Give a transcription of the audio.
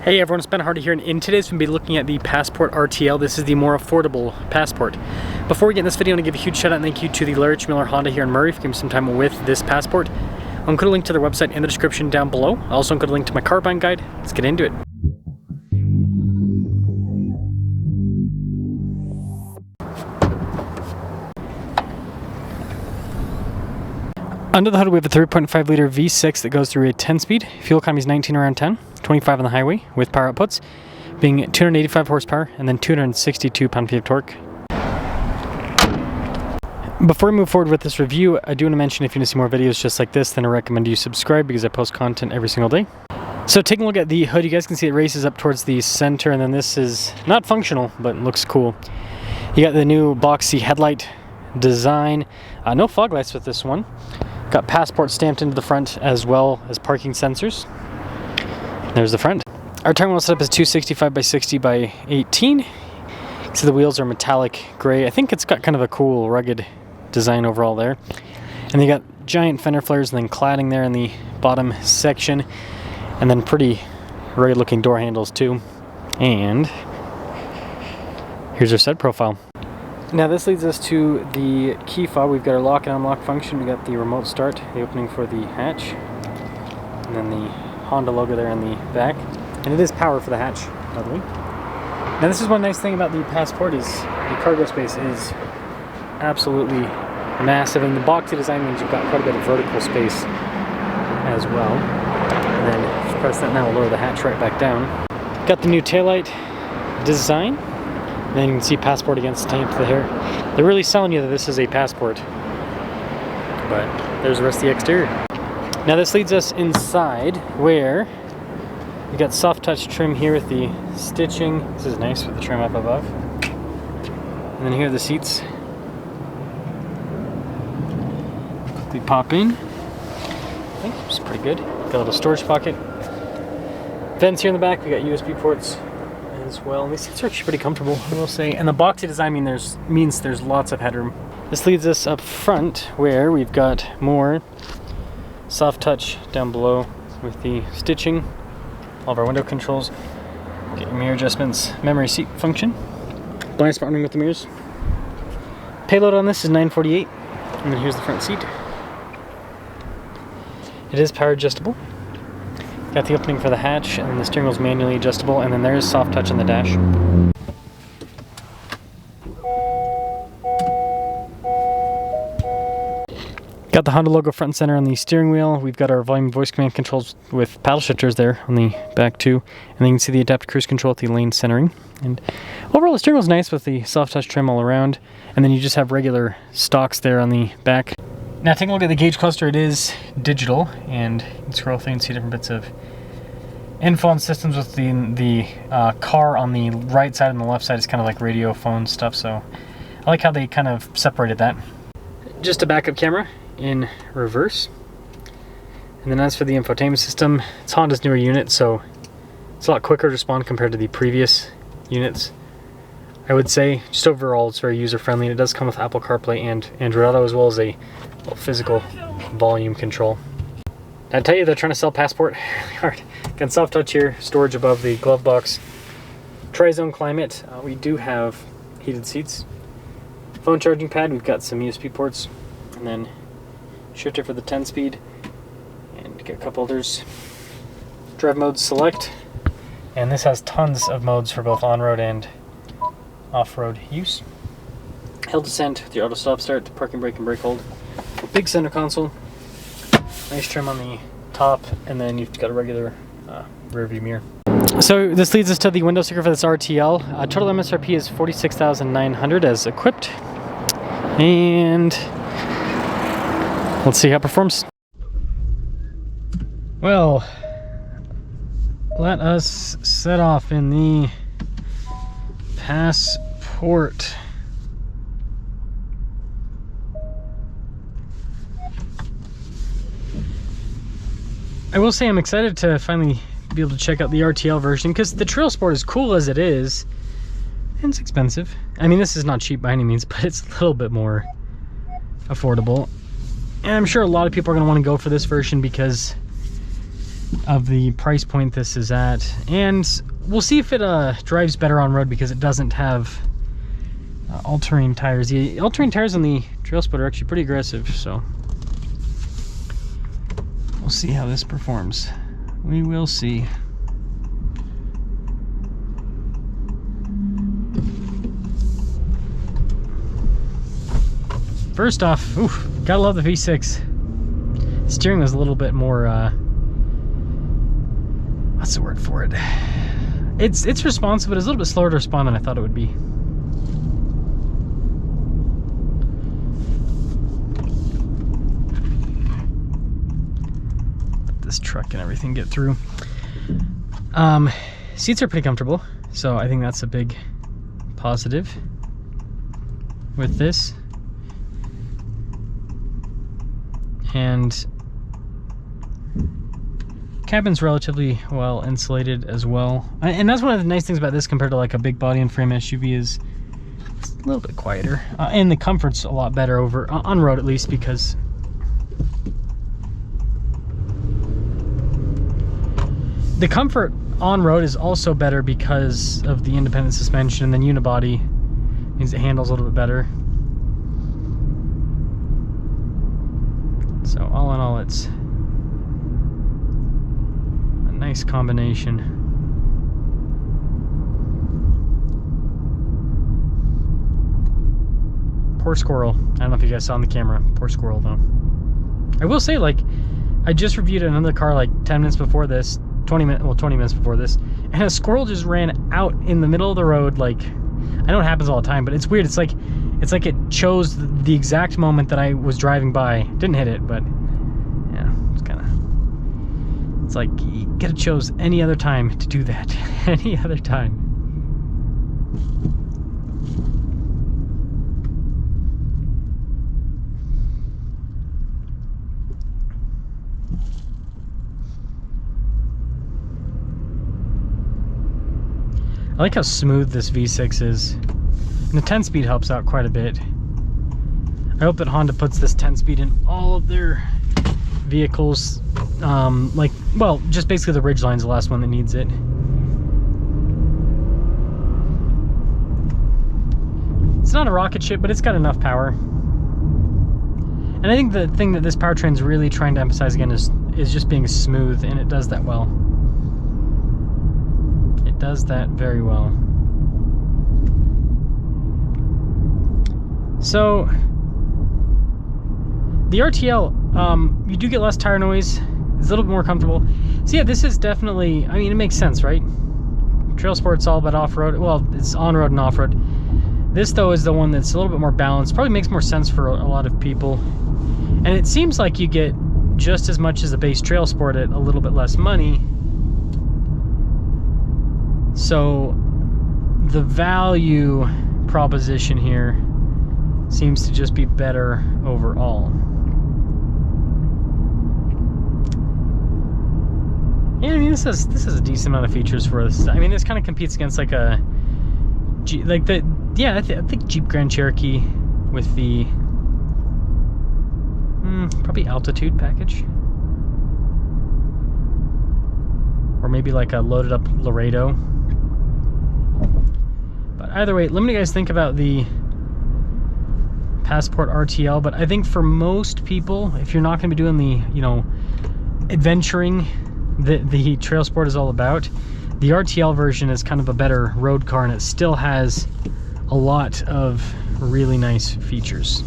Hey everyone, it's Ben Hardy here, and in today's we'll be looking at the Passport RTL. This is the more affordable Passport. Before we get in this video, I want to give a huge shout out and thank you to the Larich Miller Honda here in Murray for giving me some time with this Passport. I'll include a link to their website in the description down below. I'll also include a link to my car buying guide. Let's get into it. Under the hood we have a 3.5 liter V6 that goes through a 10-speed. Fuel economy is 19 around 10, 25 on the highway with power outputs being 285 horsepower and then 262 pound-feet of torque. Before we move forward with this review, I do want to mention if you want to see more videos just like this, then I recommend you subscribe because I post content every single day. So taking a look at the hood, you guys can see it races up towards the center, and then this is not functional, but looks cool. You got the new boxy headlight design. No fog lights with this one. Got Passport stamped into the front as well as parking sensors. There's the front. Our tire wheel setup is 265 by 60 by 18. So the wheels are metallic gray. I think it's got kind of a cool rugged design overall there. And they got giant fender flares and then cladding there in the bottom section. And then pretty rugged looking door handles too. And here's our set profile. Now this leads us to the key fob. We've got our lock and unlock function. We got the remote start, the opening for the hatch, and then the Honda logo there on the back. And it is power for the hatch, by the way. Now this is one nice thing about the Passport is the cargo space is absolutely massive, and the boxy design means you've got quite a bit of vertical space as well. And then if you press that now, we'll lower the hatch right back down. Got the new taillight design. Then you can see Passport against stamped there. They're really selling you that this is a Passport. But there's the rest of the exterior. Now this leads us inside where you got soft touch trim here with the stitching. This is nice with the trim up above. And then here are the seats. Quickly pop in. I think it's pretty good. Got a little storage pocket. Vents here in the back. We got USB ports as well. And these seats are actually pretty comfortable, I will say. And the boxy design means there's lots of headroom. This leads us up front where we've got more soft touch down below with the stitching. All of our window controls. Get your mirror adjustments, memory seat function. Blind spot running with the mirrors. Payload on this is 948. And then here's the front seat. It is power adjustable. Got the opening for the hatch, and then the steering wheel is manually adjustable, and then there's soft touch on the dash. Got the Honda logo front and center on the steering wheel. We've got our volume voice command controls with paddle shifters there on the back too. And then you can see the adaptive cruise control with the lane centering. And overall the steering wheel is nice with the soft touch trim all around. And then you just have regular stocks there on the back. Now taking a look at the gauge cluster, it is digital, and you can scroll through and see different bits of info and systems with the car on the right side and the left side is kind of like radio phone stuff, so I like how they kind of separated that. Just a backup camera in reverse. And then as for the infotainment system, it's Honda's newer unit, so it's a lot quicker to respond compared to the previous units. I would say just overall it's very user-friendly, and it does come with Apple CarPlay and Android Auto as well as a physical volume control. I tell you, they're trying to sell Passport really hard. Got soft touch here, storage above the glove box. Tri-zone climate, we do have heated seats. Phone charging pad, we've got some USB ports, and then shifter for the 10-speed, and got a couple others. Drive modes select, and this has tons of modes for both on-road and off-road use. Hill descent with your auto stop start, parking brake and brake hold. Big center console, nice trim on the top, and then you've got a regular rear view mirror. So this leads us to the window sticker for this RTL. Total MSRP is $46,900 as equipped, and let's see how it performs. Well, let us set off in the Passport. I will say I'm excited to finally be able to check out the RTL version, because the Trail Sport, as cool as it is, and it's expensive. I mean, this is not cheap by any means, but it's a little bit more affordable. And I'm sure a lot of people are going to want to go for this version because of the price point this is at, and we'll see if it drives better on road, because it doesn't have all-terrain tires. The all-terrain tires on the Trail Sport are actually pretty aggressive, so we'll see how this performs. We will see. First off, oof, gotta love the V6. Steering was a little bit more, what's the word for it? It's responsive, but it's a little bit slower to respond than I thought it would be. Let this truck and everything get through. Seats are pretty comfortable, so I think that's a big positive with this. And cabin's relatively well insulated as well, and that's one of the nice things about this compared to like a big body and frame SUV, is it's a little bit quieter, and the comfort's a lot better over on road, at least, because the comfort on road is also better because of the independent suspension, and then unibody means it handles a little bit better. So all in all, it's a nice combination. Poor squirrel. I don't know if you guys saw on the camera. Poor squirrel, though. I will say, like, I just reviewed another car like 10 minutes before this, 20 minutes before this, and a squirrel just ran out in the middle of the road. Like, I know it happens all the time, but it's weird. It's like it chose the exact moment that I was driving by. Didn't hit it, but yeah, it's kind of, it's like you could have chose any other time to do that. Any other time. I like how smooth this V6 is. And the 10-speed helps out quite a bit. I hope that Honda puts this 10-speed in all of their vehicles. Like, well, just basically the Ridgeline's the last one that needs it. It's not a rocket ship, but it's got enough power. And I think the thing that this powertrain's really trying to emphasize again is just being smooth, and it does that well. It does that very well. So the RTL, you do get less tire noise. It's a little bit more comfortable. So yeah, this is definitely, I mean, it makes sense, right? Trail Sport's all about off-road. Well, it's on-road and off-road. This, though, is the one that's a little bit more balanced. Probably makes more sense for a lot of people. And it seems like you get just as much as a base Trail Sport at a little bit less money. So the value proposition here seems to just be better overall. Yeah, I mean, this is a decent amount of features for us. I mean, this kind of competes against like a I think Jeep Grand Cherokee with the probably Altitude package, or maybe like a loaded up Laredo. But either way, let me guys think about the Passport RTL. But I think for most people, if you're not going to be doing the, you know, adventuring that the Trail Sport is all about, the RTL version is kind of a better road car, and it still has a lot of really nice features.